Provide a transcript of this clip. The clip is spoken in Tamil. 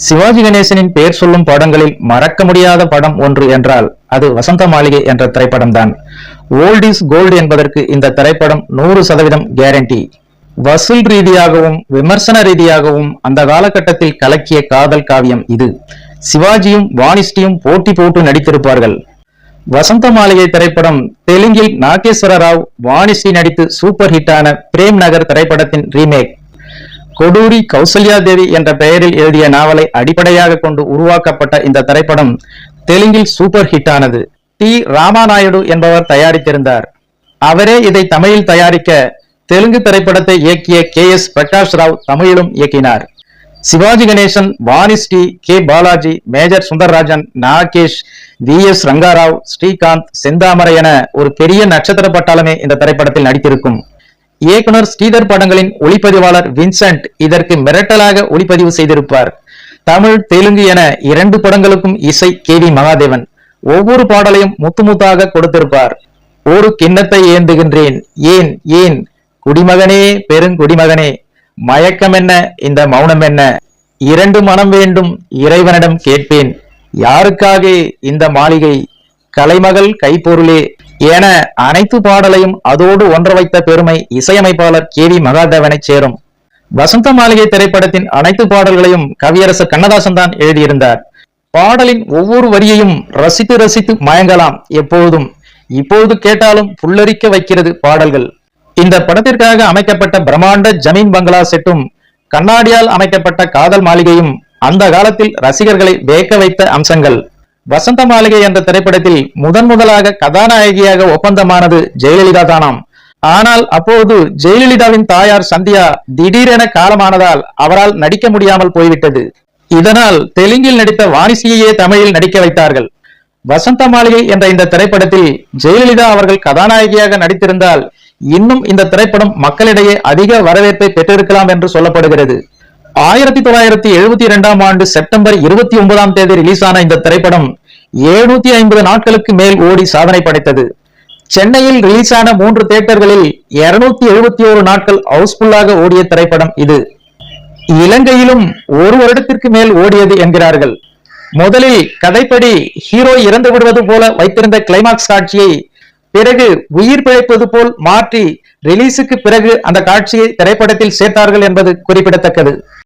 சிவாஜி கணேசனின் பெயர் சொல்லும் படங்களில் மறக்க முடியாத படம் ஒன்று என்றால் அது வசந்த மாளிகை என்ற திரைப்படம் தான். ஓல்ட் இஸ் கோல்டு என்பதற்கு இந்த திரைப்படம் 100% கேரண்டி. வசூல் ரீதியாகவும் விமர்சன ரீதியாகவும் அந்த காலகட்டத்தில் கலக்கிய காதல் காவியம் இது. சிவாஜியும் வாணிஸ்ரீயும் போட்டி போட்டு நடித்திருப்பார்கள். வசந்த மாளிகை திரைப்படம் தெலுங்கில் நாகேஸ்வர ராவ் வாணிஸ்ரீ நடித்து சூப்பர் ஹிட்டான பிரேம் நகர் திரைப்படத்தின் ரீமேக். கொடூரி கௌசல்யா தேவி என்ற பெயரில் எழுதிய நாவலை அடிப்படையாக கொண்டு உருவாக்கப்பட்ட இந்த திரைப்படம் தெலுங்கில் சூப்பர் ஹிட் ஆனது. டி ராமாநாயுடு என்பவர் தயாரித்திருந்தார். அவரே இதை தமிழில் தயாரிக்க தெலுங்கு திரைப்படத்தை இயக்கிய KS பிரகாஷ் ராவ் தமிழிலும் இயக்கினார். Sivaji Ganesan, Vanisri, K Balaji, major Sundarrajan, Nagesh, VS Rangarao, Srikanth, Senthamarai என ஒரு பெரிய நட்சத்திர பட்டாளமே இந்த திரைப்படத்தில் நடித்திருக்கும். இயக்குனர் ஸ்ரீதர் படங்களின் ஒளிப்பதிவாளர் வின்சென்ட் இதற்கு மிரட்டலாக ஒளிப்பதிவு செய்திருப்பார். தமிழ், தெலுங்கு என 2 படங்களுக்கும் இசை KV மகாதேவன். ஒவ்வொரு பாடலையும் முத்து முத்தாக கொடுத்திருப்பார். ஒரு கிண்ணத்தை ஏந்துகின்றேன், ஏன் ஏன் குடிமகனே பெருங்குடிமகனே, மயக்கம் என்ன இந்த மௌனம் என்ன, 2 மனம் வேண்டும் இறைவனிடம் கேட்பேன், யாருக்காக இந்த மாளிகை, கலைமகள் கைப்பொருளே என அனைத்து பாடலையும் அதோடு ஒன்ற வைத்த பெருமை இசையமைப்பாளர் KV மகாதேவனை சேரும். வசந்த மாளிகை திரைப்படத்தின் அனைத்து பாடல்களையும் கவியரசர் கண்ணதாசன் தான் எழுதியிருந்தார். பாடலின் ஒவ்வொரு வரியையும் ரசித்து ரசித்து மயங்கலாம் எப்பொழுதும். இப்போது கேட்டாலும் புல்லரிக்க வைக்கிறது பாடல்கள். இந்த படத்திற்காக அமைக்கப்பட்ட பிரம்மாண்ட ஜமீன் பங்களா செட்டும் கண்ணாடியால் அமைக்கப்பட்ட காதல் மாளிகையும் அந்த காலத்தில் ரசிகர்களை வேக்க வைத்த அம்சங்கள். வசந்த மாளிகை என்ற திரைப்படத்தில் முதலாக கதாநாயகியாக ஒப்பந்தமானது ஜெயலலிதா தானாம். ஆனால் அப்போது ஜெயலலிதாவின் தாயார் சந்தியா திடீரென காலமானதால் அவரால் நடிக்க முடியாமல் போய்விட்டது. இதனால் தெலுங்கில் நடித்த வாணிஸ்ரீயே தமிழில் நடிக்க வைத்தார்கள். வசந்த மாளிகை என்ற இந்த திரைப்படத்தில் ஜெயலலிதா அவர்கள் கதாநாயகியாக நடித்திருந்தால் இன்னும் இந்த திரைப்படம் மக்களிடையே அதிக வரவேற்பை பெற்றிருக்கலாம் என்று சொல்லப்படுகிறது. 1972ஆம் ஆண்டு செப்டம்பர் 29ஆம் தேதி ரிலீஸ் ஆன இந்த திரைப்படம் 750 நாட்களுக்கு மேல் ஓடி சாதனை படைத்தது. சென்னையில் ரிலீஸ் ஆன 3 தியேட்டர்களில் 271 நாட்கள் ஹவுஸ்ஃபுல்லாக ஓடிய திரைப்படம் இது. இலங்கையிலும் 1 வருடத்திற்கு மேல் ஓடியது என்கிறார்கள். முதலில் கதைப்படி ஹீரோ இறந்து விடுவது போல வைத்திருந்த கிளைமாக்ஸ் காட்சியை பிறகு உயிர் பிழைப்பது போல் மாற்றி ரிலீஸுக்கு பிறகு அந்த காட்சியை திரைப்படத்தில் சேர்த்தார்கள் என்பது குறிப்பிடத்தக்கது.